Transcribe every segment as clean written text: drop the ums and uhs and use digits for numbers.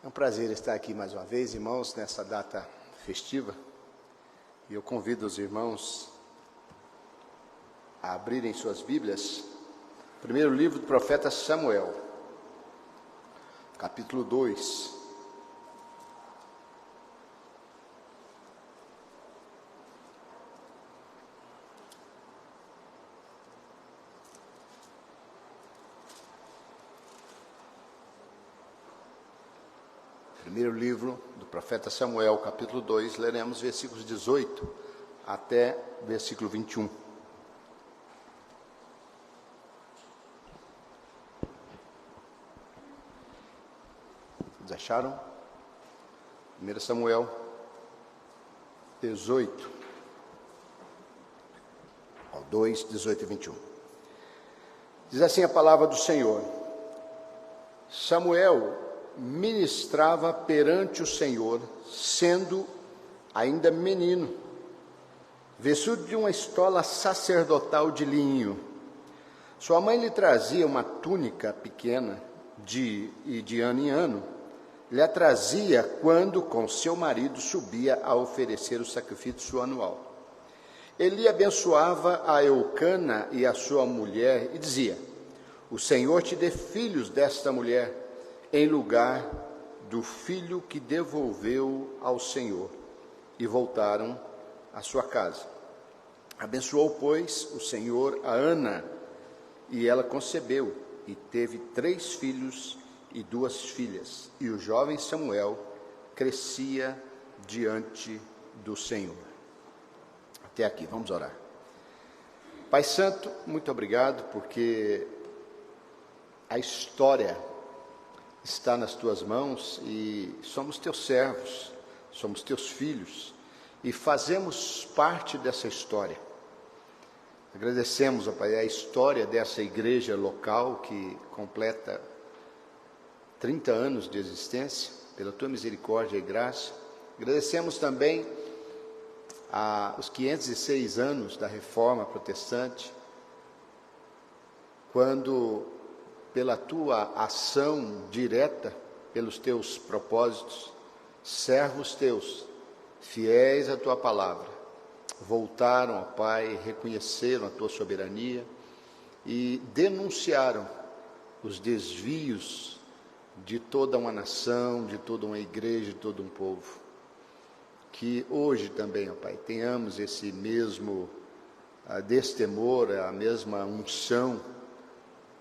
É um prazer estar aqui mais uma vez, irmãos, nessa data festiva. E eu convido os irmãos a abrirem suas Bíblias. Primeiro livro do profeta Samuel, capítulo 2. Primeiro livro do profeta Samuel, capítulo 2, leremos versículos 18 até versículo 21. Vocês acharam? 1 Samuel 18, 2, 18 e 21. Diz assim a palavra do Senhor: Samuel ministrava perante o Senhor, sendo ainda menino, vestido de uma estola sacerdotal de linho. Sua mãe lhe trazia uma túnica pequena, e de ano em ano lhe a trazia quando com seu marido subia a oferecer o sacrifício anual. Ele abençoava a Eucana e a sua mulher e dizia: o Senhor te dê filhos desta mulher, em lugar do filho que devolveu ao Senhor. E voltaram à sua casa. Abençoou, pois, o Senhor a Ana, e ela concebeu, e teve 3 filhos e 2 filhas. E o jovem Samuel crescia diante do Senhor. Até aqui, vamos orar. Pai Santo, muito obrigado, porque a história está nas tuas mãos e somos teus servos, somos teus filhos e fazemos parte dessa história. Agradecemos, ó Pai, a história dessa igreja local que completa 30 anos de existência, pela tua misericórdia e graça. Agradecemos também os 506 anos da Reforma Protestante, quando, pela tua ação direta, pelos teus propósitos, servos teus, fiéis à tua palavra, voltaram, ó Pai, reconheceram a tua soberania e denunciaram os desvios de toda uma nação, de toda uma igreja, de todo um povo. Que hoje também, ó Pai, tenhamos esse mesmo destemor, a mesma unção,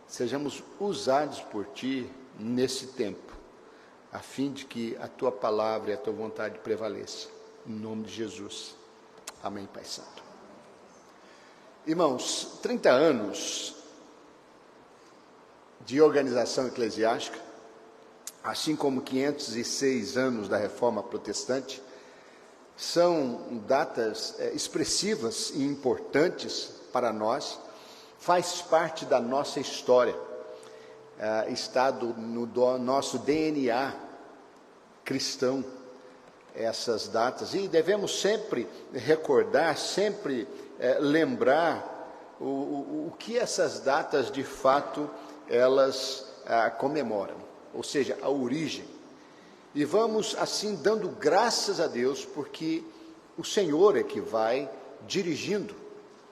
sejamos usados por Ti nesse tempo, a fim de que a Tua palavra e a Tua vontade prevaleçam. Em nome de Jesus. Amém, Pai Santo. Irmãos, 30 anos de organização eclesiástica, assim como 506 anos da Reforma Protestante, são datas expressivas e importantes para nós. Faz parte da nossa história, está no nosso DNA cristão, essas datas, e devemos sempre recordar, sempre lembrar o que essas datas de fato elas comemoram, ou seja, a origem. E vamos assim dando graças a Deus, porque o Senhor é que vai dirigindo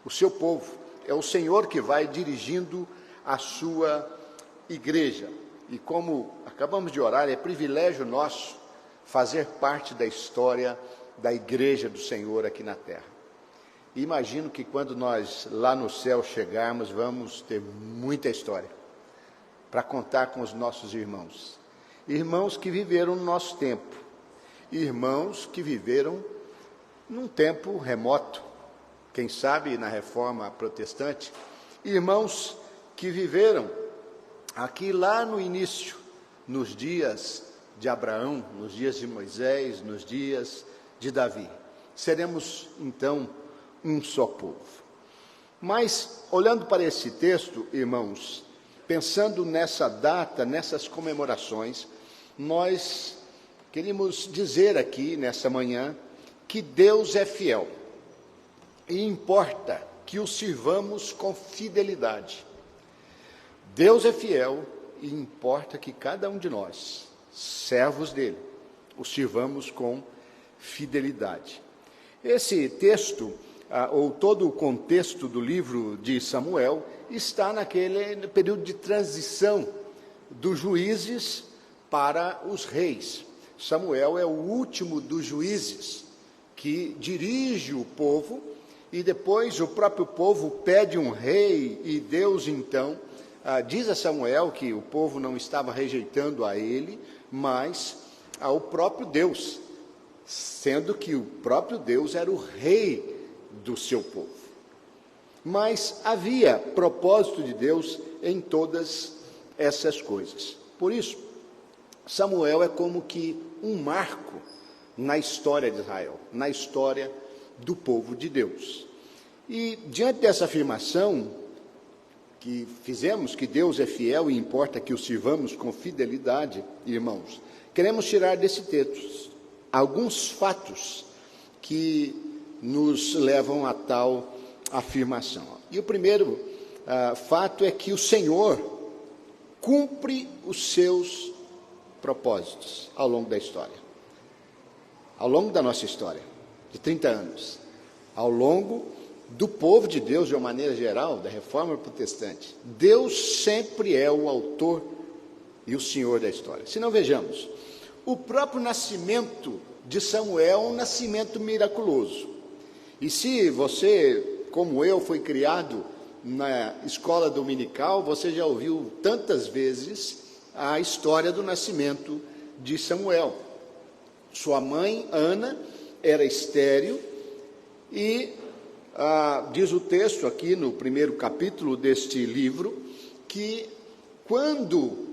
o seu povo. É o Senhor que vai dirigindo a sua igreja. E como acabamos de orar, é privilégio nosso fazer parte da história da igreja do Senhor aqui na terra. E imagino que quando nós lá no céu chegarmos, vamos ter muita história para contar com os nossos irmãos. Irmãos que viveram no nosso tempo. Irmãos que viveram num tempo remoto. Quem sabe na Reforma Protestante, irmãos que viveram aqui lá no início, nos dias de Abraão, nos dias de Moisés, nos dias de Davi. Seremos, então, um só povo. Mas, olhando para esse texto, irmãos, pensando nessa data, nessas comemorações, nós queremos dizer aqui, nessa manhã, que Deus é fiel. E importa que o sirvamos com fidelidade. Deus é fiel e importa que cada um de nós servos dele, o sirvamos com fidelidade. Esse texto, ou todo o contexto do livro de Samuel, está naquele período de transição dos juízes para os reis. Samuel é o último dos juízes que dirige o povo, e depois o próprio povo pede um rei, e Deus então diz a Samuel que o povo não estava rejeitando a ele, mas ao próprio Deus, sendo que o próprio Deus era o rei do seu povo. Mas havia propósito de Deus em todas essas coisas. Por isso, Samuel é como que um marco na história de Israel, na história do povo de Deus. E diante dessa afirmação que fizemos, que Deus é fiel e importa que o sirvamos com fidelidade, irmãos, queremos tirar desse texto alguns fatos que nos levam a tal afirmação. E o primeiro fato é que o Senhor cumpre os seus propósitos ao longo da história. Ao longo da nossa história, de 30 anos, ao longo do povo de Deus, de uma maneira geral, da reforma protestante, Deus sempre é o autor e o Senhor da história. Se não, vejamos, o próprio nascimento de Samuel é um nascimento miraculoso. E se você, como eu, foi criado na escola dominical, você já ouviu tantas vezes a história do nascimento de Samuel. Sua mãe, Ana, era estéril e diz o texto aqui no primeiro capítulo deste livro, que quando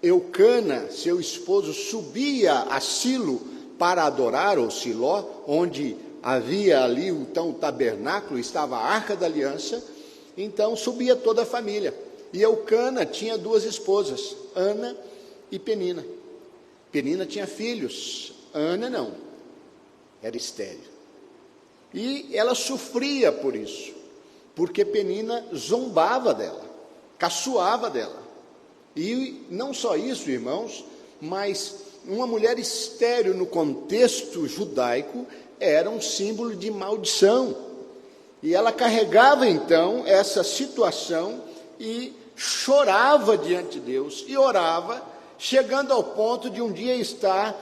Eucana, seu esposo, subia a Silo para adorar, ou Siló, onde havia ali então o tabernáculo, estava a Arca da Aliança, então subia toda a família. E Eucana tinha duas esposas, Ana e Penina. Penina tinha filhos, Ana não, era estéril. E ela sofria por isso, porque Penina zombava dela, caçoava dela. E não só isso, irmãos, mas uma mulher estéril no contexto judaico era um símbolo de maldição. E ela carregava então essa situação e chorava diante de Deus e orava, chegando ao ponto de um dia estar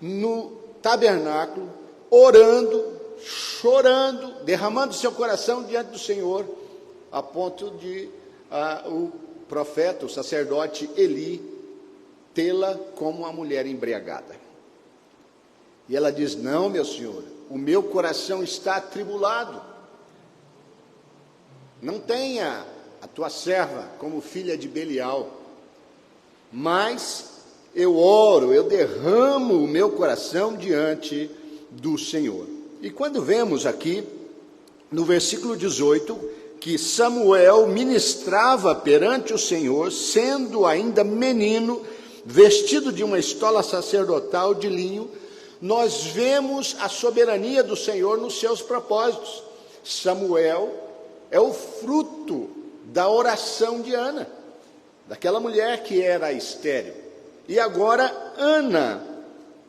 no tabernáculo, orando, chorando, derramando seu coração diante do Senhor, a ponto de o profeta, o sacerdote Eli, tê-la como uma mulher embriagada. E ela diz: não, meu senhor, o meu coração está atribulado. Não tenha a tua serva como filha de Belial, mas eu oro, eu derramo o meu coração diante do Senhor. E quando vemos aqui, no versículo 18, que Samuel ministrava perante o Senhor, sendo ainda menino, vestido de uma estola sacerdotal de linho, nós vemos a soberania do Senhor nos seus propósitos. Samuel é o fruto da oração de Ana, daquela mulher que era estéril. E agora Ana,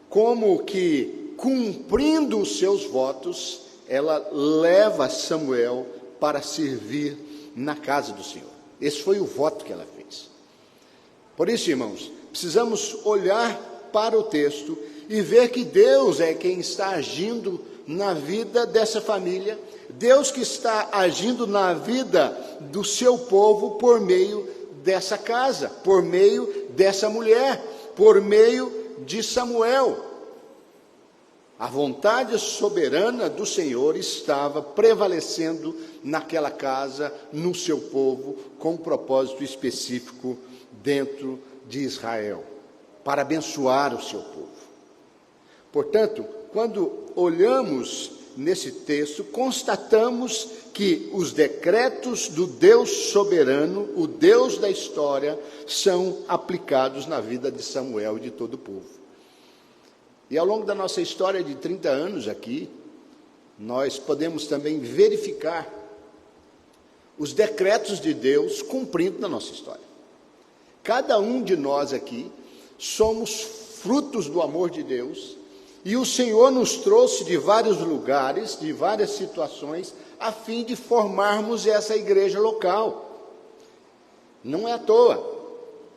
como que cumprindo os seus votos, ela leva Samuel para servir na casa do Senhor. Esse foi o voto que ela fez. Por isso, irmãos, precisamos olhar para o texto e ver que Deus é quem está agindo na vida dessa família, Deus que está agindo na vida do seu povo por meio dessa casa, por meio dessa mulher, por meio de Samuel. A vontade soberana do Senhor estava prevalecendo naquela casa, no seu povo, com um propósito específico dentro de Israel, para abençoar o seu povo. Portanto, quando olhamos nesse texto, constatamos que os decretos do Deus soberano, o Deus da história, são aplicados na vida de Samuel e de todo o povo. E ao longo da nossa história de 30 anos aqui, nós podemos também verificar os decretos de Deus cumprindo na nossa história. Cada um de nós aqui somos frutos do amor de Deus, e o Senhor nos trouxe de vários lugares, de várias situações, a fim de formarmos essa igreja local. Não é à toa.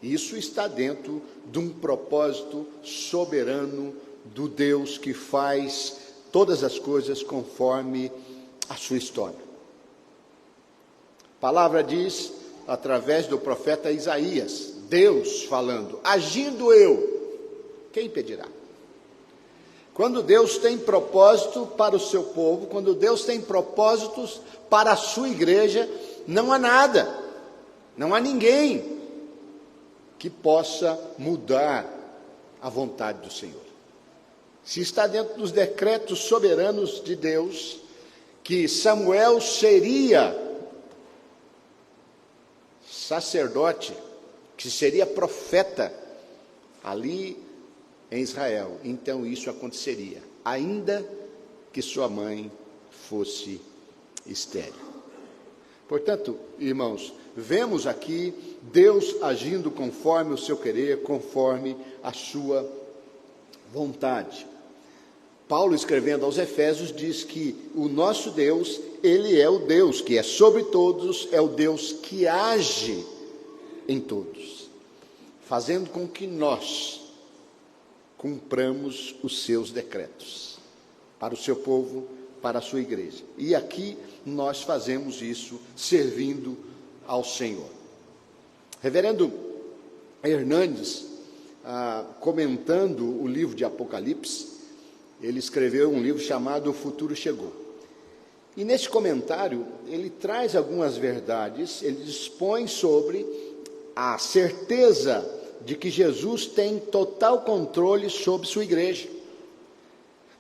Isso está dentro de um propósito soberano do Deus que faz todas as coisas conforme a sua história. A palavra diz, através do profeta Isaías, Deus falando: agindo eu, quem impedirá? Quando Deus tem propósito para o seu povo, quando Deus tem propósitos para a sua igreja, não há nada, não há ninguém que possa mudar a vontade do Senhor. Se está dentro dos decretos soberanos de Deus, que Samuel seria sacerdote, que seria profeta ali em Israel, então isso aconteceria, ainda que sua mãe fosse estéril. Portanto, irmãos, vemos aqui Deus agindo conforme o seu querer, conforme a sua vontade. Paulo, escrevendo aos Efésios, diz que o nosso Deus, Ele é o Deus que é sobre todos, é o Deus que age em todos, fazendo com que nós cumpramos os seus decretos para o seu povo, para a sua igreja. E aqui nós fazemos isso servindo ao Senhor. Reverendo Hernandes, comentando o livro de Apocalipse, ele escreveu um livro chamado O Futuro Chegou. E nesse comentário, ele traz algumas verdades, ele dispõe sobre a certeza de que Jesus tem total controle sobre sua igreja.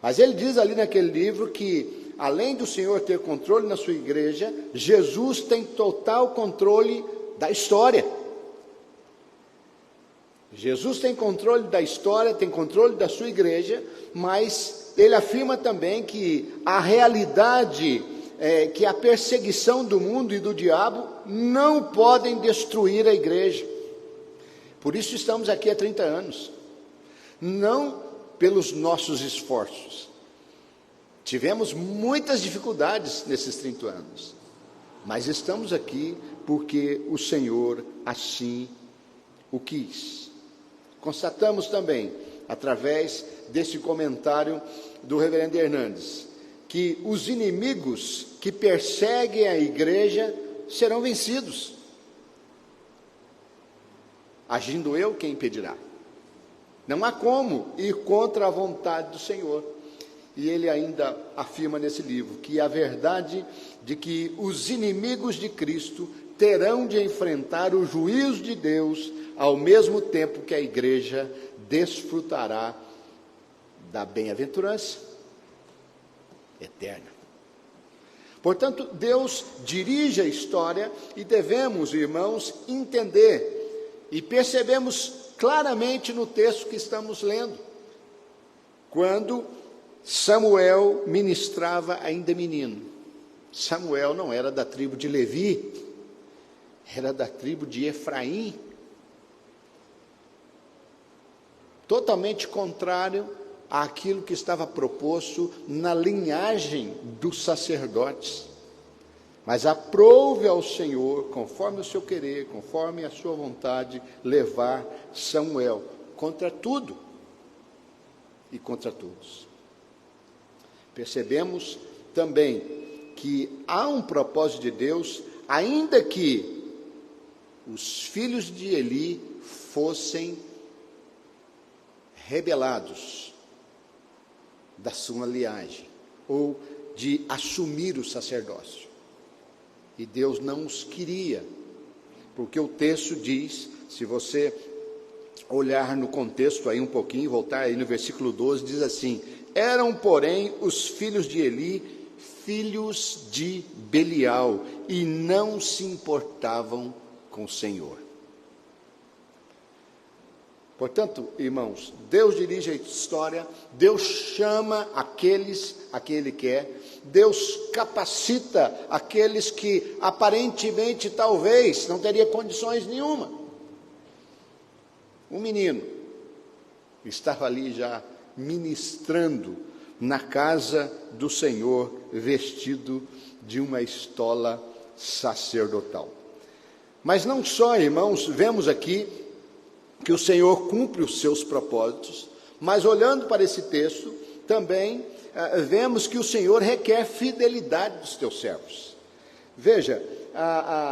Mas ele diz ali naquele livro que, além do Senhor ter controle na sua igreja, Jesus tem total controle da história. Jesus tem controle da história, tem controle da sua igreja, mas ele afirma também que a realidade, que a perseguição do mundo e do diabo não podem destruir a igreja. Por isso estamos aqui há 30 anos, não pelos nossos esforços. Tivemos muitas dificuldades nesses 30 anos, mas estamos aqui porque o Senhor assim o quis. Constatamos também, através desse comentário do reverendo Hernandes, que os inimigos que perseguem a igreja serão vencidos. Agindo eu, quem impedirá? Não há como ir contra a vontade do Senhor. E ele ainda afirma nesse livro que a verdade de que os inimigos de Cristo terão de enfrentar o juízo de Deus, ao mesmo tempo que a igreja desfrutará da bem-aventurança eterna. Portanto, Deus dirige a história e devemos, irmãos, entender. E percebemos claramente no texto que estamos lendo, quando Samuel ministrava ainda menino. Samuel não era da tribo de Levi, era da tribo de Efraim. Totalmente contrário àquilo que estava proposto na linhagem dos sacerdotes. Mas aprouve ao Senhor, conforme o seu querer, conforme a sua vontade, levar Samuel contra tudo e contra todos. Percebemos também que há um propósito de Deus, ainda que os filhos de Eli fossem rebelados da sua linhagem, ou de assumir o sacerdócio. E Deus não os queria, porque o texto diz, se você olhar no contexto aí um pouquinho, voltar aí no versículo 12, diz assim: eram, porém, os filhos de Eli, filhos de Belial, e não se importavam com o Senhor. Portanto, irmãos, Deus dirige a história, Deus chama aqueles a quem Ele quer, Deus capacita aqueles que aparentemente talvez não teria condições nenhuma. Um menino estava ali já ministrando na casa do Senhor, vestido de uma estola sacerdotal. Mas não só, irmãos, vemos aqui que o Senhor cumpre os seus propósitos, mas olhando para esse texto, também vemos que o Senhor requer fidelidade dos teus servos. Veja,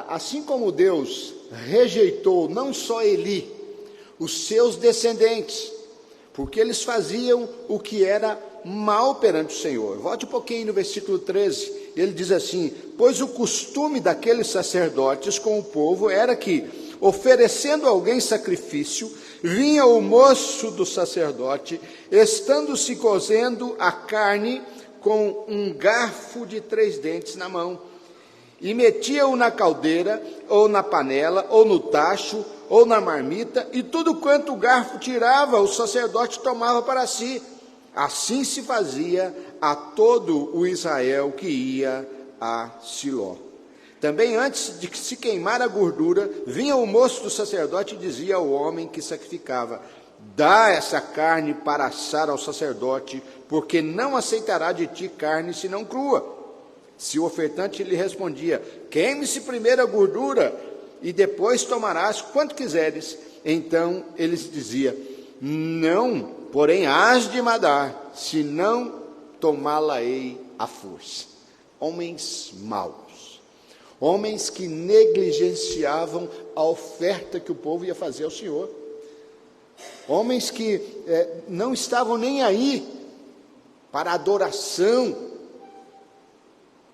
assim como Deus rejeitou não só Eli, os seus descendentes, porque eles faziam o que era mal perante o Senhor. Volte um pouquinho no versículo 13, ele diz assim: pois o costume daqueles sacerdotes com o povo era que, oferecendo a alguém sacrifício, vinha o moço do sacerdote, estando-se cozendo a carne com um garfo de 3 dentes na mão, e metia-o na caldeira, ou na panela, ou no tacho, ou na marmita, e tudo quanto o garfo tirava, o sacerdote tomava para si. Assim se fazia a todo o Israel que ia a Siló. Também antes de se queimar a gordura, vinha o moço do sacerdote e dizia ao homem que sacrificava: dá essa carne para assar ao sacerdote, porque não aceitará de ti carne senão crua. Se o ofertante lhe respondia: queime-se primeiro a gordura, e depois tomarás quanto quiseres, então ele dizia: não, porém hás de mandar, senão tomá-la-ei à força. Homens maus, homens que negligenciavam a oferta que o povo ia fazer ao Senhor, homens que não estavam nem aí para a adoração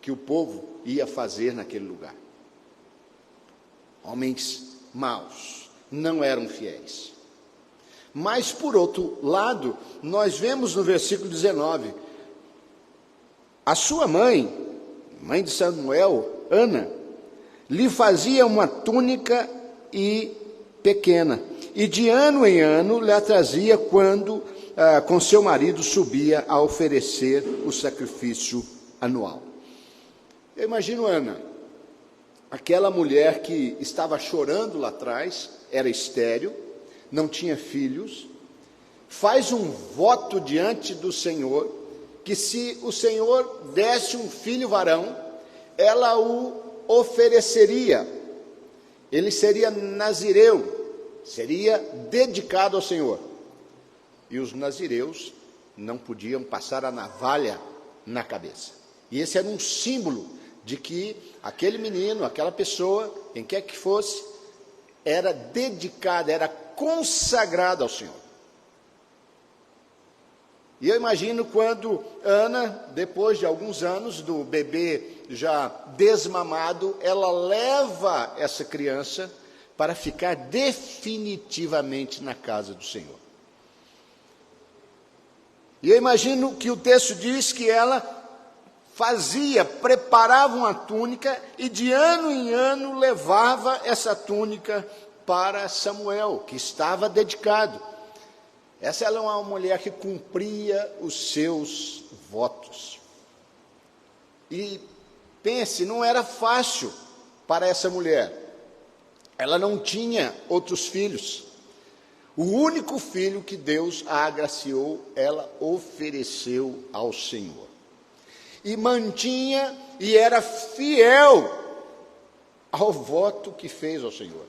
que o povo ia fazer naquele lugar. Homens maus, não eram fiéis. Mas, por outro lado, nós vemos no versículo 19, a sua mãe de Samuel, Ana, lhe fazia uma túnica pequena, e de ano em ano lhe trazia quando com seu marido subia a oferecer o sacrifício anual. Eu imagino Ana, aquela mulher que estava chorando lá atrás, era estéril, não tinha filhos, faz um voto diante do Senhor, que se o Senhor desse um filho varão, ela o ofereceria, ele seria nazireu, seria dedicado ao Senhor. E os nazireus não podiam passar a navalha na cabeça. E esse era um símbolo de que aquele menino, aquela pessoa, quem quer que fosse, era dedicada, era consagrada ao Senhor. E eu imagino quando Ana, depois de alguns anos do bebê já desmamado, ela leva essa criança para ficar definitivamente na casa do Senhor. E eu imagino que o texto diz que ela preparava uma túnica e de ano em ano levava essa túnica para Samuel, que estava dedicado. Essa era uma mulher que cumpria os seus votos. E pense, não era fácil para essa mulher. Ela não tinha outros filhos. O único filho que Deus a agraciou, ela ofereceu ao Senhor. E mantinha e era fiel ao voto que fez ao Senhor.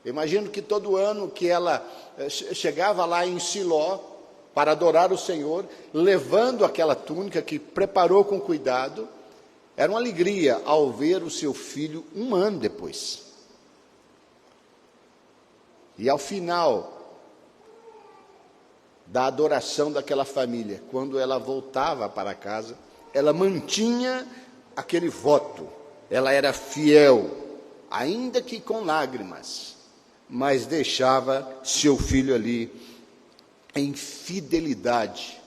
Eu imagino que todo ano que ela chegava lá em Siló para adorar o Senhor, levando aquela túnica que preparou com cuidado, era uma alegria ao ver o seu filho um ano depois. E ao final da adoração daquela família, quando ela voltava para casa, ela mantinha aquele voto, ela era fiel, ainda que com lágrimas, mas deixava seu filho ali em fidelidade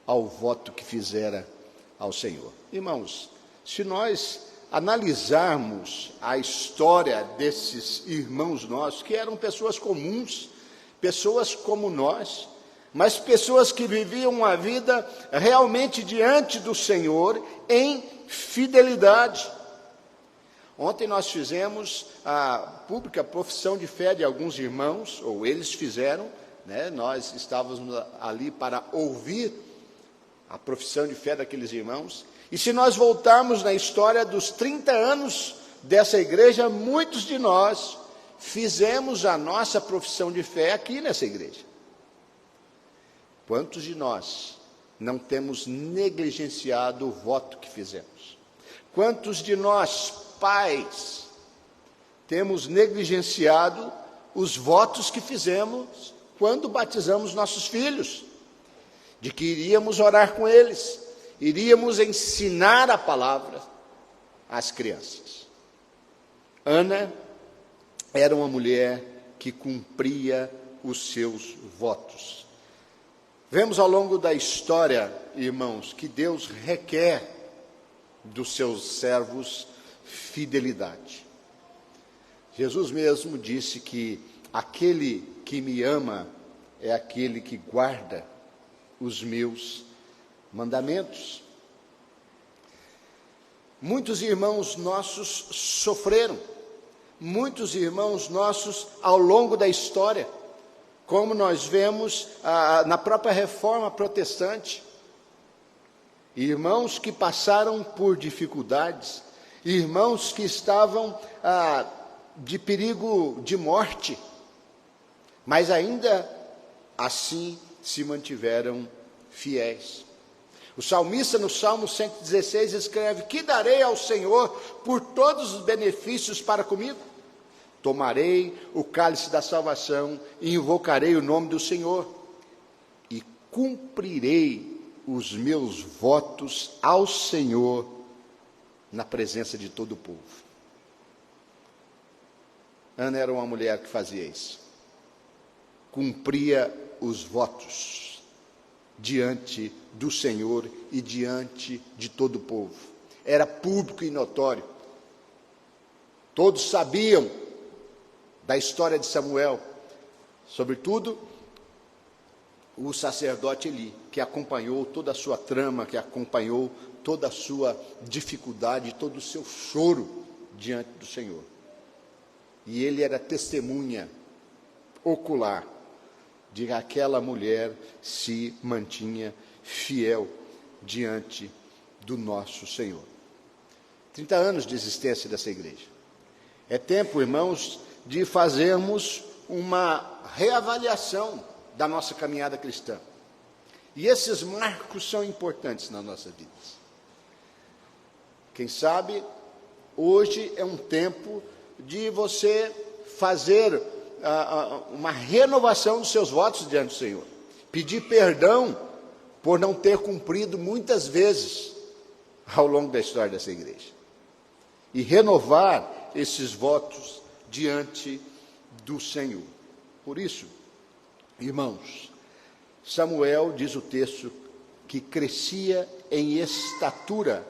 ao voto que fizera ao Senhor. Irmãos, se nós analisarmos a história desses irmãos nossos, que eram pessoas comuns, pessoas como nós, mas pessoas que viviam uma vida realmente diante do Senhor em fidelidade. Ontem nós fizemos a pública profissão de fé de alguns irmãos, ou eles fizeram, né? Nós estávamos ali para ouvir a profissão de fé daqueles irmãos. E se nós voltarmos na história dos 30 anos dessa igreja, muitos de nós fizemos a nossa profissão de fé aqui nessa igreja. Quantos de nós não temos negligenciado o voto que fizemos? Quantos de nós, pais, temos negligenciado os votos que fizemos quando batizamos nossos filhos? De que iríamos orar com eles, iríamos ensinar a palavra às crianças. Ana era uma mulher que cumpria os seus votos. Vemos ao longo da história, irmãos, que Deus requer dos seus servos fidelidade. Jesus mesmo disse que aquele que me ama é aquele que guarda os meus mandamentos. Muitos irmãos nossos sofreram, muitos irmãos nossos ao longo da história, como nós vemos na própria reforma protestante, irmãos que passaram por dificuldades, irmãos que estavam de perigo de morte, mas ainda assim se mantiveram fiéis. O salmista, no Salmo 116, escreve: que darei ao Senhor por todos os benefícios para comigo? Tomarei o cálice da salvação e invocarei o nome do Senhor, e cumprirei os meus votos ao Senhor na presença de todo o povo. Ana era uma mulher que fazia isso, cumpria os votos diante do Senhor e diante de todo o povo. Era público e notório. Todos sabiam da história de Samuel, sobretudo o sacerdote Eli, que acompanhou toda a sua trama, que acompanhou toda a sua dificuldade, todo o seu choro diante do Senhor. E ele era testemunha ocular de que aquela mulher se mantinha fiel diante do nosso Senhor. 30 anos de existência dessa igreja. É tempo, irmãos, de fazermos uma reavaliação da nossa caminhada cristã. E esses marcos são importantes nas nossas vidas. Quem sabe, hoje é um tempo de você fazer uma renovação dos seus votos diante do Senhor. Pedir perdão por não ter cumprido muitas vezes ao longo da história dessa igreja. E renovar esses votos diante do Senhor. Por isso, irmãos, Samuel, diz o texto, que crescia em estatura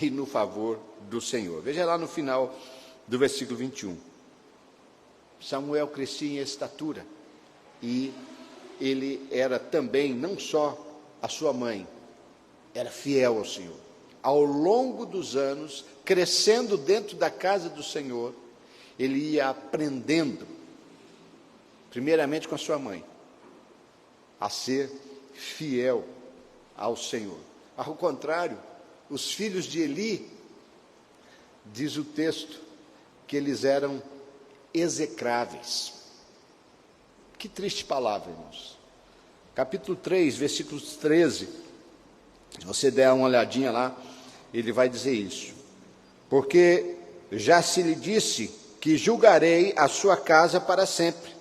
e no favor do Senhor. Veja lá no final do versículo 21. Samuel crescia em estatura e ele era também, não só a sua mãe, era fiel ao Senhor. Ao longo dos anos, crescendo dentro da casa do Senhor, ele ia aprendendo, primeiramente com a sua mãe, a ser fiel ao Senhor. Ao contrário, os filhos de Eli, diz o texto, que eles eram execráveis. Que triste palavra, irmãos. Capítulo 3, versículos 13. Se você der uma olhadinha lá, ele vai dizer isso. Porque já se lhe disse que julgarei a sua casa para sempre,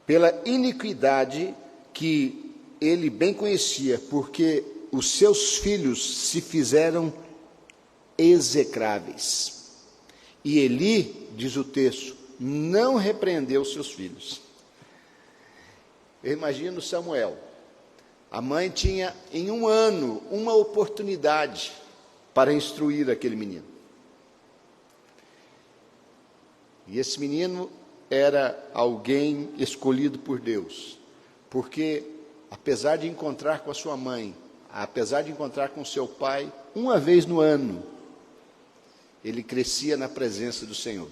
pela iniquidade que ele bem conhecia, porque os seus filhos se fizeram execráveis. E Eli, diz o texto, não repreendeu seus filhos. Eu imagino Samuel. A mãe tinha em um ano uma oportunidade para instruir aquele menino. E esse menino era alguém escolhido por Deus, porque apesar de encontrar com a sua mãe, apesar de encontrar com seu pai, uma vez no ano, ele crescia na presença do Senhor.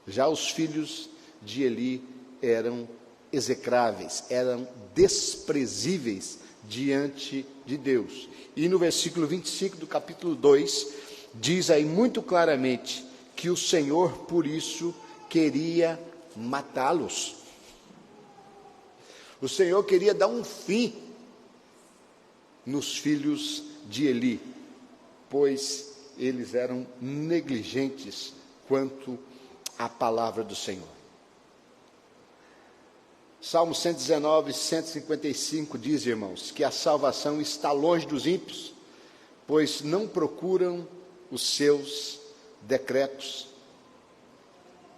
Já os filhos de Eli eram execráveis, eram desprezíveis diante de Deus. E no versículo 25 do capítulo 2, diz aí muito claramente que o Senhor, por isso, queria matá-los. O Senhor queria dar um fim nos filhos de Eli, pois eles eram negligentes quanto à palavra do Senhor. Salmo 119, 155 diz, irmãos, que a salvação está longe dos ímpios, pois não procuram os seus decretos.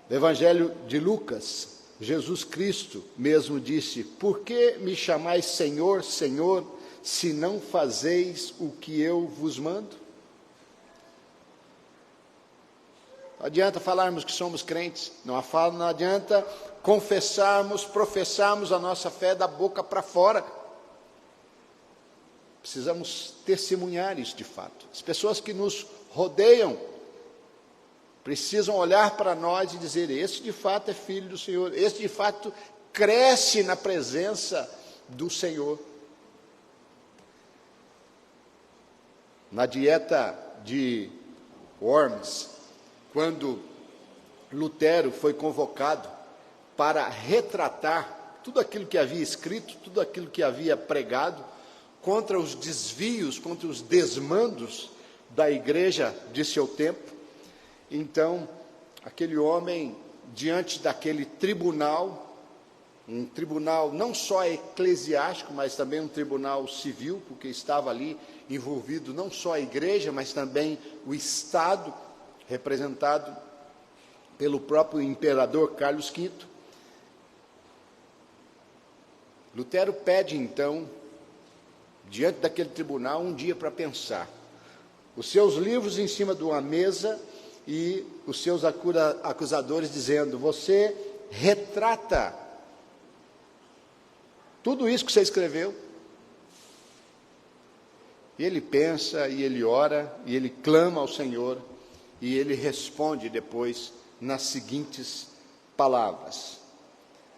No Evangelho de Lucas, Jesus Cristo mesmo disse: por que me chamais Senhor, Senhor, se não fazeis o que eu vos mando? Não adianta falarmos que somos crentes, não adianta confessarmos, professarmos a nossa fé da boca para fora. Precisamos testemunhar isso de fato. As pessoas que nos rodeiam precisam olhar para nós e dizer: esse de fato é filho do Senhor, esse de fato cresce na presença do Senhor. Na dieta de Worms, quando Lutero foi convocado para retratar tudo aquilo que havia escrito, tudo aquilo que havia pregado, contra os desvios, contra os desmandos da igreja de seu tempo, então, aquele homem, diante daquele tribunal, um tribunal não só eclesiástico, mas também um tribunal civil, porque estava ali envolvido não só a igreja, mas também o Estado, representado pelo próprio imperador Carlos V. Lutero pede, então, diante daquele tribunal, um dia para pensar. Os seus livros em cima de uma mesa e os seus acusadores dizendo: você retrata tudo isso que você escreveu? E ele pensa, e ele ora, e ele clama ao Senhor, e ele responde depois nas seguintes palavras: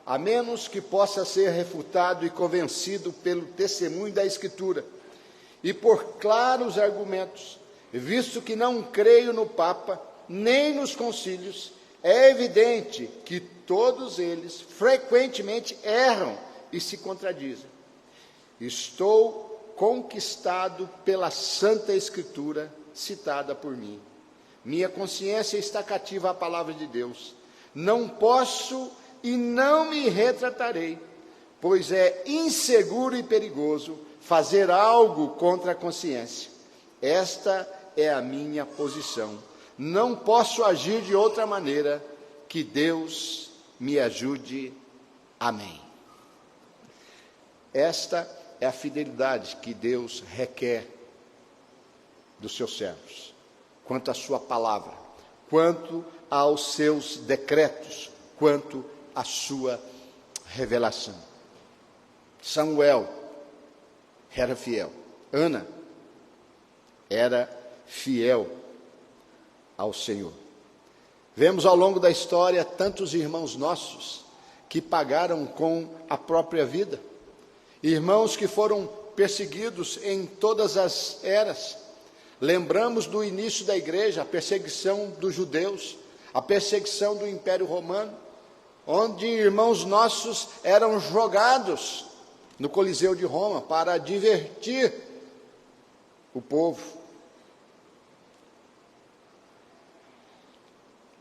a menos que possa ser refutado e convencido pelo testemunho da Escritura e por claros argumentos, visto que não creio no Papa, nem nos concílios, é evidente que todos eles frequentemente erram e se contradizem. Estou conquistado pela Santa Escritura citada por mim. Minha consciência está cativa à palavra de Deus. Não posso e não me retratarei, pois é inseguro e perigoso fazer algo contra a consciência. Esta é a minha posição. Não posso agir de outra maneira. Que Deus me ajude. Amém. Esta é a fidelidade que Deus requer dos seus servos, quanto à sua palavra, quanto aos seus decretos, quanto à sua revelação. Samuel era fiel. Ana era fiel ao Senhor. Vemos ao longo da história tantos irmãos nossos que pagaram com a própria vida. Irmãos que foram perseguidos em todas as eras. Lembramos do início da igreja, a perseguição dos judeus, a perseguição do Império Romano, onde irmãos nossos eram jogados no Coliseu de Roma para divertir o povo.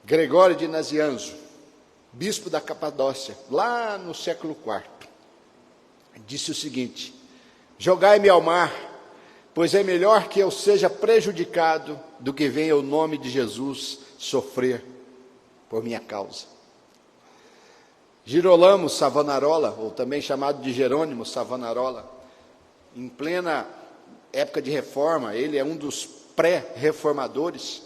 Gregório de Nazianzo, bispo da Capadócia, lá no século IV, disse o seguinte: jogai-me ao mar, pois é melhor que eu seja prejudicado do que venha o nome de Jesus sofrer por minha causa. Girolamo Savonarola, ou também chamado de Jerônimo Savonarola, em plena época de reforma, ele é um dos pré-reformadores,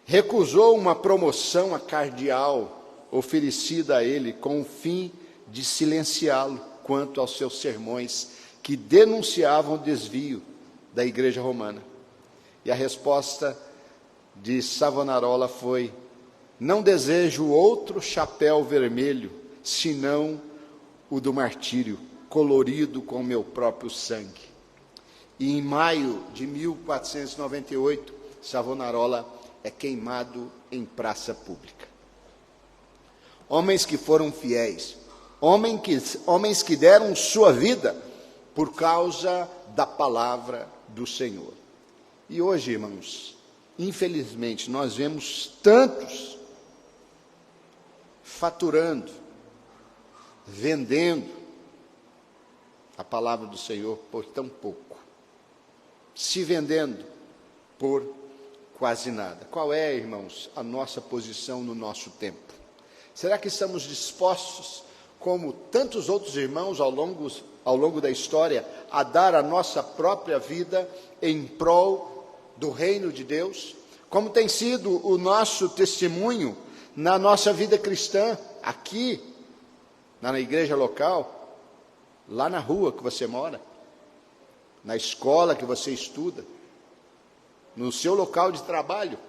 recusou uma promoção a cardeal oferecida a ele com o fim de silenciá-lo quanto aos seus sermões que denunciavam o desvio da igreja romana. E a resposta de Savonarola foi: não desejo outro chapéu vermelho, senão o do martírio, colorido com meu próprio sangue. E em maio de 1498, Savonarola é queimado em praça pública. Homens que foram fiéis, homens que deram sua vida por causa da palavra do Senhor. E hoje, irmãos, infelizmente, nós vemos tantos faturando, vendendo a palavra do Senhor por tão pouco, se vendendo por quase nada. Qual é, irmãos, a nossa posição no nosso tempo? Será que estamos dispostos, como tantos outros irmãos ao longo da história, a dar a nossa própria vida em prol do reino de Deus? Como tem sido o nosso testemunho na nossa vida cristã, aqui, na igreja local, lá na rua que você mora, na escola que você estuda, no seu local de trabalho?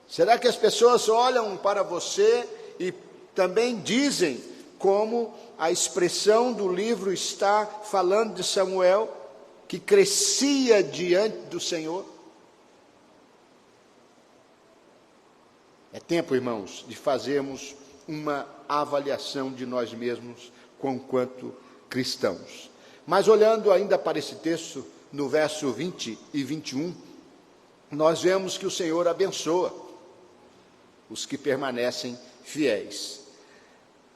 Será que as pessoas olham para você e também dizem, como a expressão do livro está falando de Samuel, que crescia diante do Senhor? É tempo, irmãos, de fazermos uma avaliação de nós mesmos quanto cristãos. Mas olhando ainda para esse texto, no verso 20 e 21, nós vemos que o Senhor abençoa os que permanecem fiéis.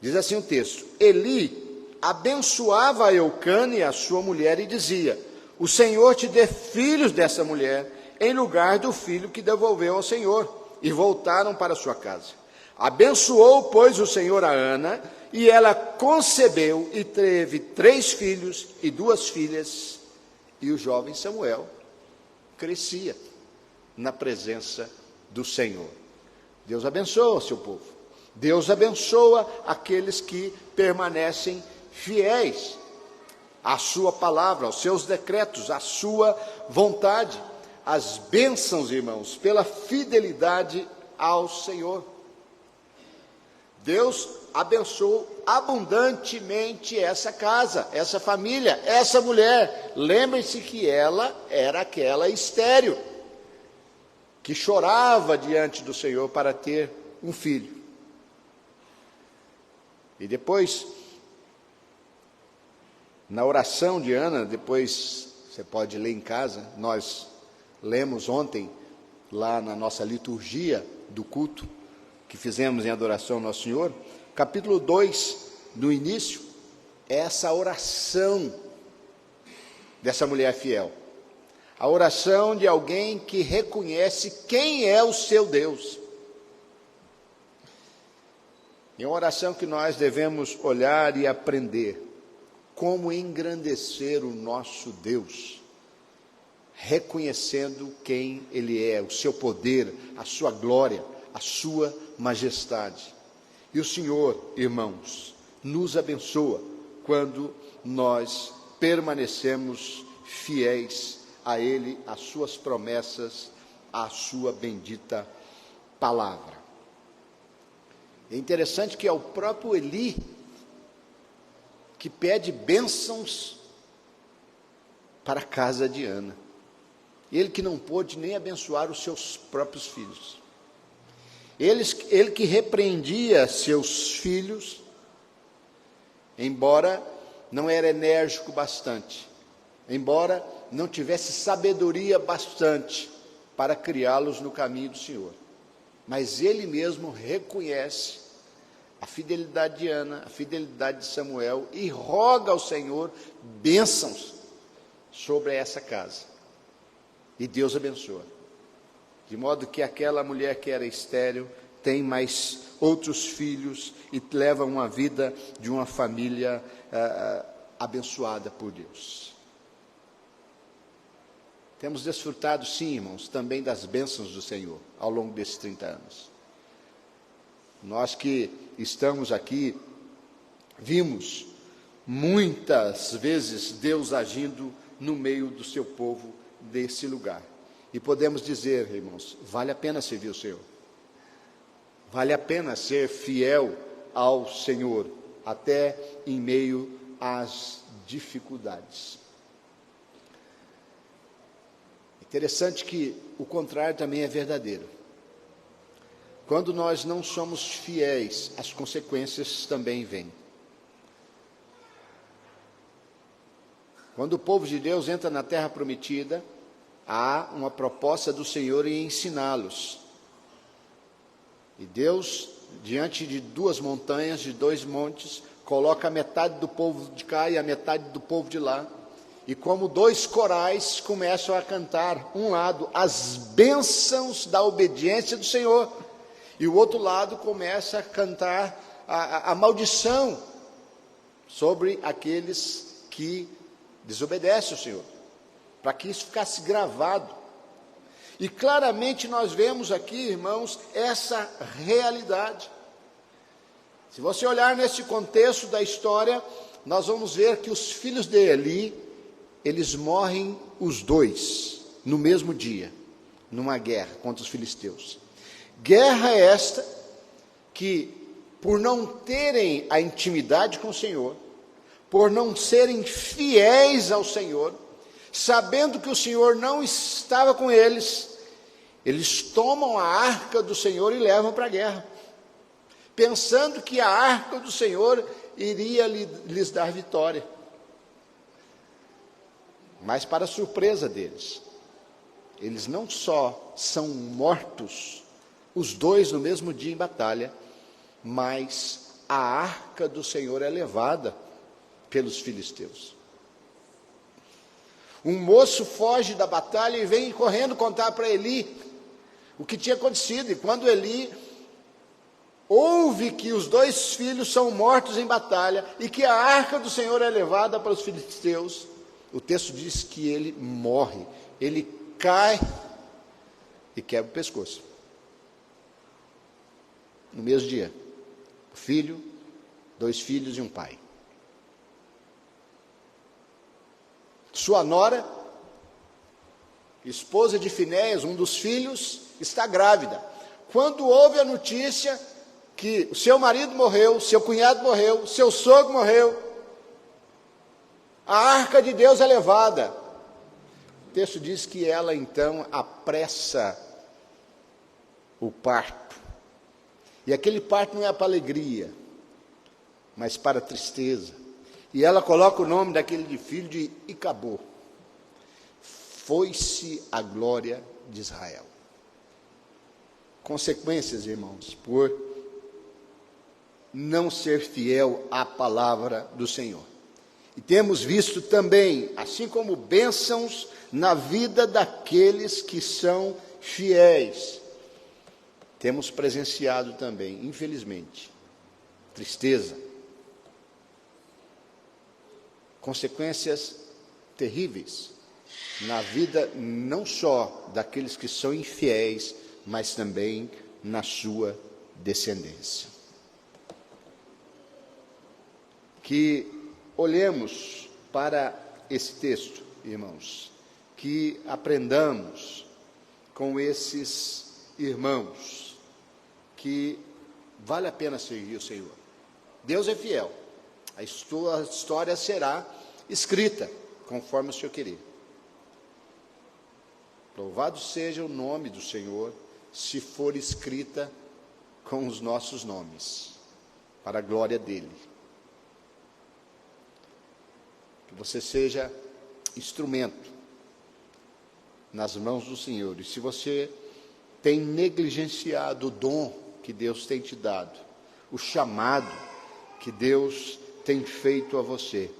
Diz assim o texto: Eli abençoava Eucana e a sua mulher e dizia: o Senhor te dê filhos dessa mulher, em lugar do filho que devolveu ao Senhor. E voltaram para sua casa. Abençoou, pois, o Senhor a Ana, e ela concebeu e teve 3 filhos e 2 filhas. E o jovem Samuel crescia na presença do Senhor. Deus abençoa o seu povo. Deus abençoa aqueles que permanecem fiéis à sua palavra, aos seus decretos, à sua vontade. As bênçãos, irmãos, pela fidelidade ao Senhor. Deus abençoou abundantemente essa casa, essa família, essa mulher. Lembrem-se que ela era aquela estéril, que chorava diante do Senhor para ter um filho. E depois, na oração de Ana, depois você pode ler em casa, nós lemos ontem, lá na nossa liturgia do culto, que fizemos em adoração ao Nosso Senhor, capítulo 2, no início, é essa oração dessa mulher fiel. A oração de alguém que reconhece quem é o seu Deus. É uma oração que nós devemos olhar e aprender como engrandecer o nosso Deus, reconhecendo quem Ele é, o seu poder, a sua glória, a sua majestade. E o Senhor, irmãos, nos abençoa quando nós permanecemos fiéis a Ele, às suas promessas, à sua bendita palavra. É interessante que é o próprio Eli que pede bênçãos para a casa de Ana. Ele que não pôde nem abençoar os seus próprios filhos. Ele que repreendia seus filhos, embora não era enérgico bastante, embora não tivesse sabedoria bastante para criá-los no caminho do Senhor. Mas ele mesmo reconhece a fidelidade de Ana, a fidelidade de Samuel, e roga ao Senhor bênçãos sobre essa casa. E Deus abençoa. De modo que aquela mulher que era estéril tem mais outros filhos e leva uma vida de uma família abençoada por Deus. Temos desfrutado, sim, irmãos, também das bênçãos do Senhor ao longo desses 30 anos. Nós que estamos aqui, vimos muitas vezes Deus agindo no meio do seu povo desse lugar. E podemos dizer, irmãos, vale a pena servir o Senhor. Vale a pena ser fiel ao Senhor, até em meio às dificuldades. Interessante que o contrário também é verdadeiro. Quando nós não somos fiéis, as consequências também vêm. Quando o povo de Deus entra na terra prometida, há uma proposta do Senhor em ensiná-los. E Deus, diante de duas montanhas, de dois montes, coloca a metade do povo de cá e a metade do povo de lá. E como dois corais começam a cantar, um lado, as bênçãos da obediência do Senhor, e o outro lado começa a cantar a maldição sobre aqueles que desobedecem ao Senhor, para que isso ficasse gravado. E claramente nós vemos aqui, irmãos, essa realidade. Se você olhar nesse contexto da história, nós vamos ver que os filhos de Eli, eles morrem os dois, no mesmo dia, numa guerra contra os filisteus. Guerra esta que, por não terem a intimidade com o Senhor, por não serem fiéis ao Senhor, sabendo que o Senhor não estava com eles, eles tomam a arca do Senhor e levam para a guerra, pensando que a arca do Senhor iria lhes dar vitória. Mas, para surpresa deles, eles não só são mortos, os dois no mesmo dia em batalha, mas a arca do Senhor é levada pelos filisteus. Um moço foge da batalha e vem correndo contar para Eli o que tinha acontecido. E quando Eli ouve que os dois filhos são mortos em batalha e que a arca do Senhor é levada para os filisteus, o texto diz que ele morre, ele cai e quebra o pescoço. No mesmo dia, filho, dois filhos e um pai. Sua nora, esposa de Finéias, um dos filhos, está grávida. Quando ouve a notícia que o seu marido morreu, seu cunhado morreu, seu sogro morreu, a arca de Deus é levada. O texto diz que ela então apressa o parto. E aquele parto não é para alegria, mas para tristeza. E ela coloca o nome daquele filho de Icabô. Foi-se a glória de Israel. Consequências, irmãos, por não ser fiel à palavra do Senhor. E temos visto também, assim como bênçãos na vida daqueles que são fiéis, temos presenciado também, infelizmente, tristeza, consequências terríveis na vida não só daqueles que são infiéis, mas também na sua descendência. Que olhemos para esse texto, irmãos, que aprendamos com esses irmãos que vale a pena seguir o Senhor. Deus é fiel. A história será escrita conforme o Senhor querer. Louvado seja o nome do Senhor, se for escrita com os nossos nomes, para a glória dEle. Que você seja instrumento nas mãos do Senhor. E se você tem negligenciado o dom que Deus tem te dado, o chamado que Deus tem feito a você,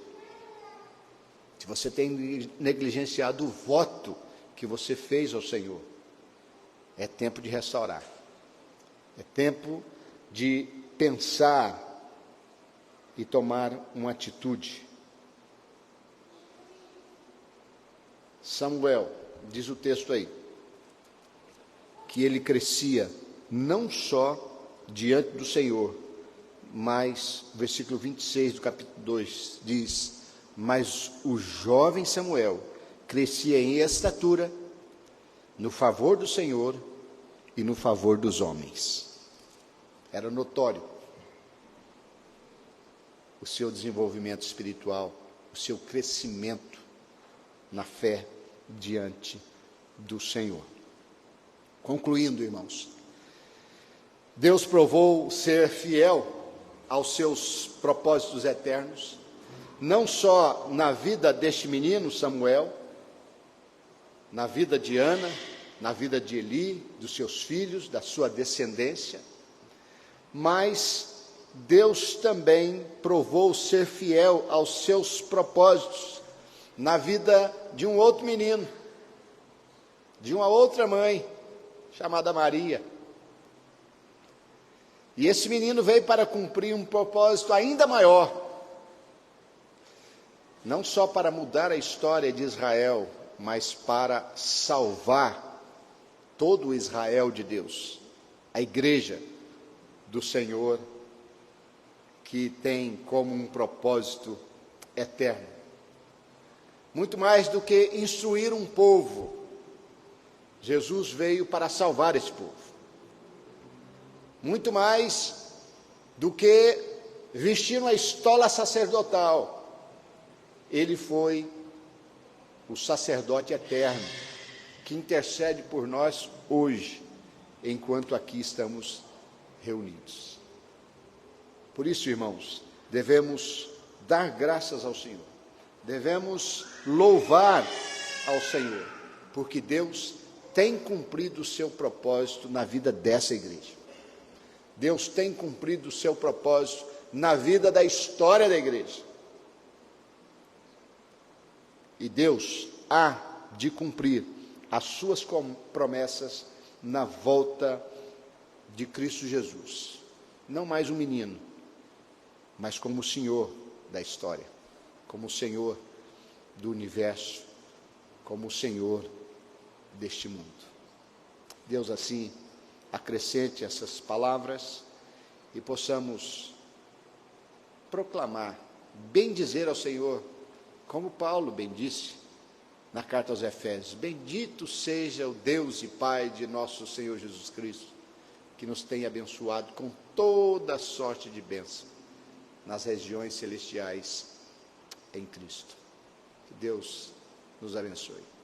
se você tem negligenciado o voto que você fez ao Senhor, é tempo de restaurar, é tempo de pensar e tomar uma atitude. Samuel, diz o texto aí, que ele crescia não só diante do Senhor, mas, versículo 26 do capítulo 2, diz: mas o jovem Samuel crescia em estatura, no favor do Senhor e no favor dos homens. Era notório. o seu desenvolvimento espiritual, o seu crescimento na fé diante do Senhor. Concluindo, irmãos, Deus provou ser fiel aos seus propósitos eternos, não só na vida deste menino Samuel, na vida de Ana, na vida de Eli, dos seus filhos, da sua descendência, mas Deus também provou ser fiel aos seus propósitos na vida de um outro menino, de uma outra mãe, chamada Maria. E esse menino veio para cumprir um propósito ainda maior, não só para mudar a história de Israel, mas para salvar todo o Israel de Deus, a igreja do Senhor, que tem como um propósito eterno. Muito mais do que instruir um povo, Jesus veio para salvar esse povo. Muito mais do que vestir uma estola sacerdotal, ele foi o sacerdote eterno, que intercede por nós hoje, enquanto aqui estamos reunidos. Por isso, irmãos, devemos dar graças ao Senhor, devemos louvar ao Senhor, porque Deus tem cumprido o seu propósito na vida dessa igreja. Deus tem cumprido o seu propósito na vida da história da igreja. E Deus há de cumprir as suas promessas na volta de Cristo Jesus. Não mais um menino, mas como o Senhor da história, como o Senhor do universo, como o Senhor deste mundo. Deus assim acrescente essas palavras e possamos proclamar, bendizer ao Senhor, como Paulo bendisse na carta aos Efésios: bendito seja o Deus e Pai de nosso Senhor Jesus Cristo, que nos tem abençoado com toda sorte de bênção nas regiões celestiais em Cristo. Que Deus nos abençoe.